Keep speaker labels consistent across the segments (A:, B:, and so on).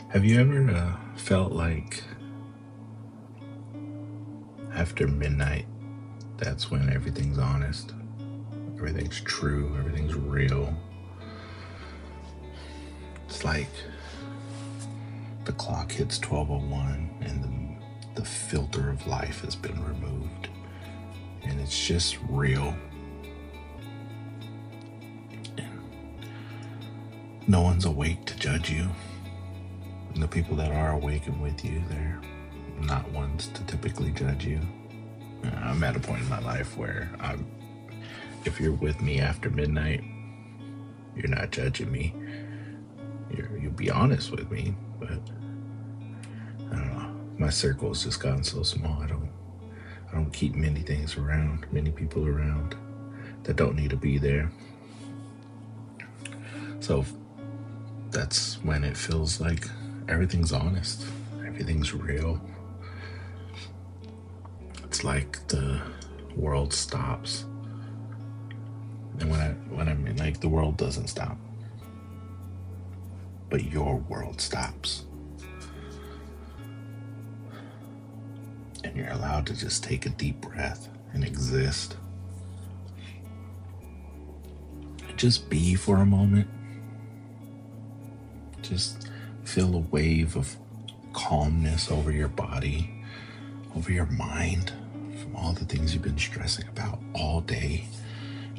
A: Have you ever felt like after midnight, that's when everything's honest, everything's true, everything's real? It's like the clock hits 12:01 and the filter of life has been removed, and it's just real. And no one's awake to judge you. And the people that are awake and with you, they're not ones to typically judge you. I'm at a point in my life where if you're with me after midnight, you're not judging me. You'll be honest with me, but I don't know. My circle has just gotten so small. I don't keep many people around that don't need to be there. So that's when it feels like everything's honest, everything's real. It's like the world stops. And when I mean, like, the world doesn't stop, but your world stops. And you're allowed to just take a deep breath and exist. Just be for a moment. Just feel a wave of calmness over your body, over your mind, from all the things you've been stressing about all day,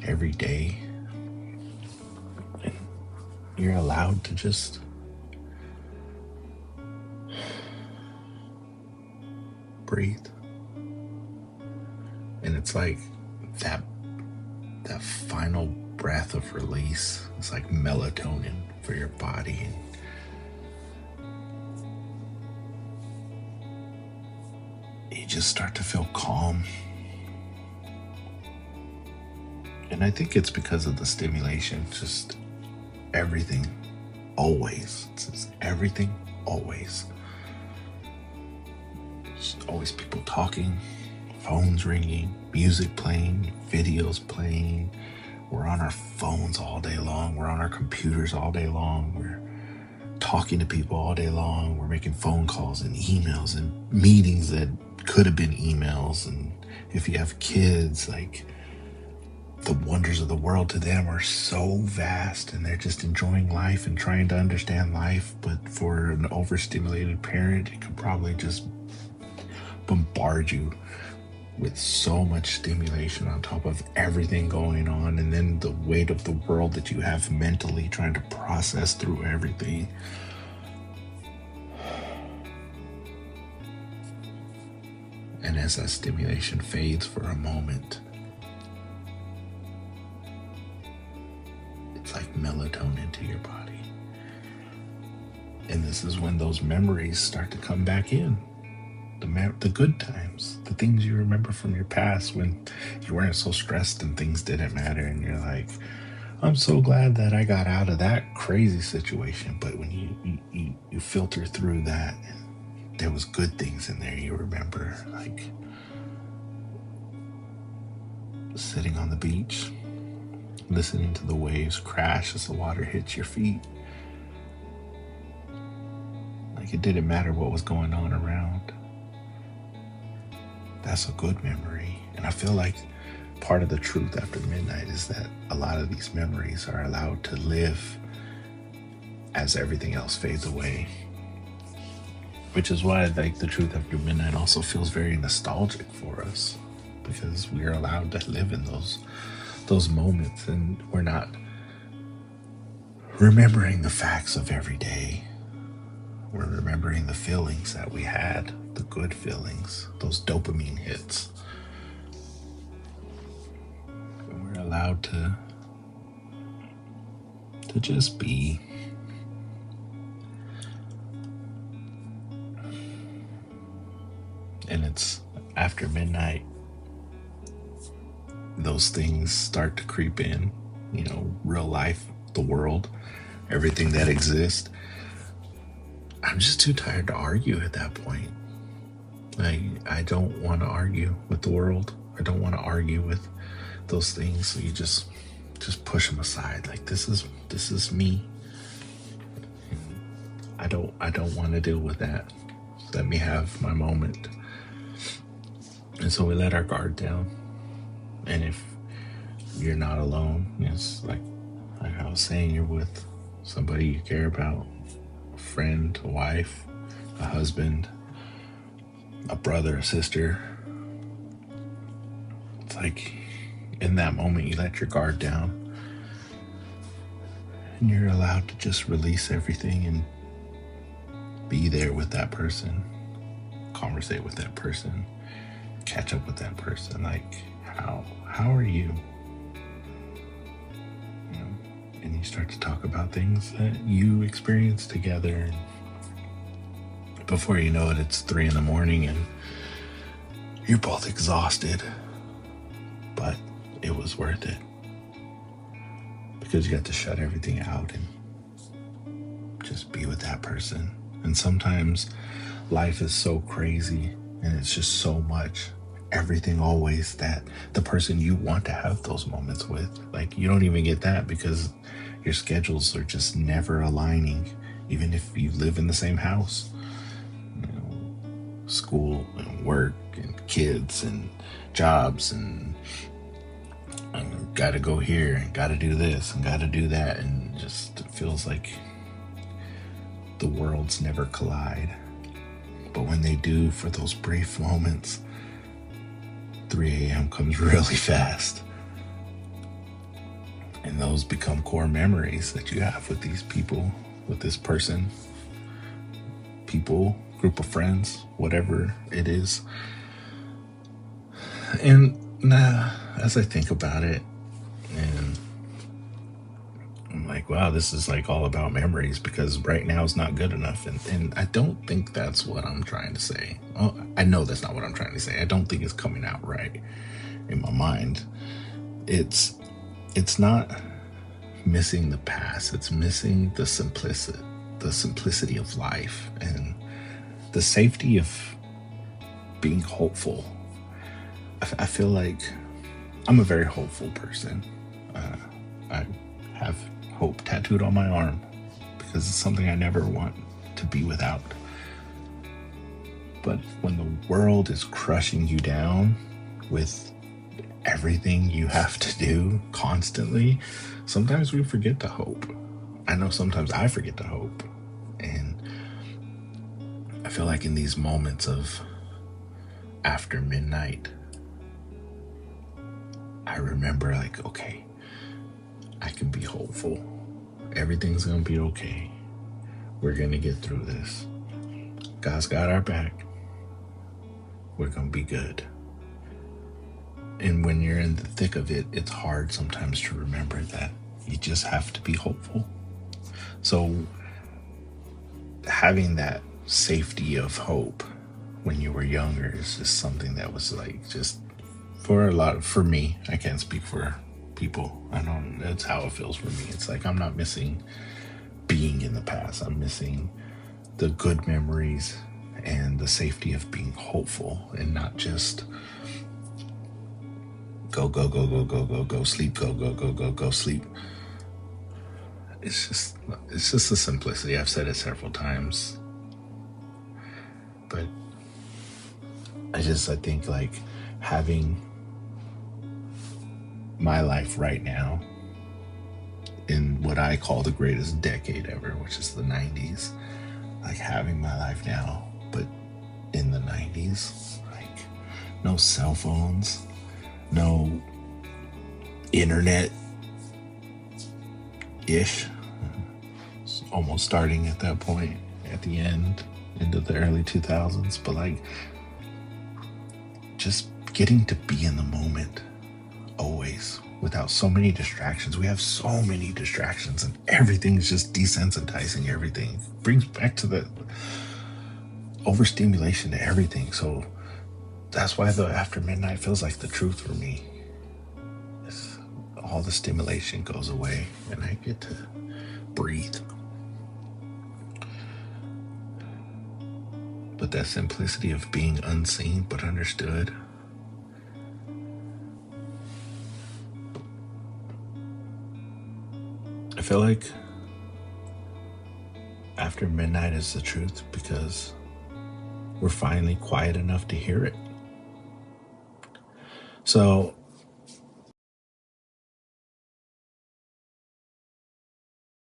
A: every day. And you're allowed to just breathe. And it's like that final breath of release. It's like melatonin for your body. And you just start to feel calm. And I think it's because of the stimulation. Just everything, always. It's just everything, always. There's always people talking, phones ringing, music playing, videos playing. We're on our phones all day long. We're on our computers all day long. We're talking to people all day long. We're making phone calls and emails and meetings that could have been emails. And if you have kids, like, the wonders of the world to them are so vast, and they're just enjoying life and trying to understand life. But for an overstimulated parent, it could probably just bombard you with so much stimulation on top of everything going on, and then the weight of the world that you have mentally trying to process through everything. And as that stimulation fades for a moment, it's like melatonin to your body. And this is when those memories start to come back in. The good times, the things you remember from your past when you weren't so stressed and things didn't matter, and you're like, I'm so glad that I got out of that crazy situation. But when you filter through that, there was good things in there. You remember, like, sitting on the beach, listening to the waves crash as the water hits your feet. Like, it didn't matter what was going on around. That's a good memory. And I feel like part of the truth after midnight is that a lot of these memories are allowed to live as everything else fades away. Which is why, like, the truth after midnight also feels very nostalgic for us, because we are allowed to live in those moments, and we're not remembering the facts of every day. We're remembering the feelings that we had, the good feelings, those dopamine hits. And we're allowed to just be. And it's after midnight, those things start to creep in, real life, the world, everything that exists. I'm just too tired to argue at that point. I don't want to argue with the world. I don't want to argue with those things. So you just push them aside. Like, this is me. I don't want to deal with that. Let me have my moment. And so we let our guard down. And if you're not alone, it's like I was saying, you're with somebody you care about, a friend, a wife, a husband, a brother, a sister. It's like in that moment you let your guard down and you're allowed to just release everything and be there with that person, conversate with that person, catch up with that person. Like, how are you? You know, and you start to talk about things that you experienced together. Before you know it, it's 3 a.m. and you're both exhausted, but it was worth it because you got to shut everything out and just be with that person. And sometimes life is so crazy and it's just so much, everything always, that the person you want to have those moments with, like, you don't even get that because your schedules are just never aligning, even if you live in the same house. You know, school and work and kids and jobs and gotta go here and gotta do this and gotta do that, and just it feels like the worlds never collide. But when they do, for those brief moments, 3 a.m. comes really fast. And those become core memories that you have with these people, with this person, people, group of friends, whatever it is. And as I think about it, and I'm like, wow, this is like all about memories because right now is not good enough. And I don't think that's what I'm trying to say. Oh, I know that's not what I'm trying to say. I don't think it's coming out right in my mind. It's not missing the past. It's missing the simplicity of life and the safety of being hopeful. I feel like I'm a very hopeful person. I have hope tattooed on my arm because it's something I never want to be without. But when the world is crushing you down with everything you have to do constantly, sometimes we forget to hope. I know sometimes I forget to hope. And I feel like in these moments of after midnight, I remember, like, okay, I can be hopeful. Everything's gonna be okay. We're gonna get through this. God's got our back. We're gonna be good. And when you're in the thick of it, it's hard sometimes to remember that you just have to be hopeful. So having that safety of hope when you were younger is just something that was like, just for me, I can't speak for people. I know that's how it feels for me. It's like I'm not missing being in the past. I'm missing the good memories and the safety of being hopeful and not just go, go, go, go, go, go, go, sleep, go, go, go, go, go, sleep. It's just the simplicity. I've said it several times. But I think like having my life right now in what I call the greatest decade ever, which is the 90s, like having my life now, but in the 90s, like no cell phones, no internet ish. It's almost starting at that point, at the end, into the early 2000s, but like just getting to be in the moment always without so many distractions. We have so many distractions and everything's just desensitizing everything. Brings back to the overstimulation to everything. So that's why the after midnight feels like the truth for me. All the stimulation goes away and I get to breathe. But that simplicity of being unseen but understood. I feel like after midnight is the truth because we're finally quiet enough to hear it. So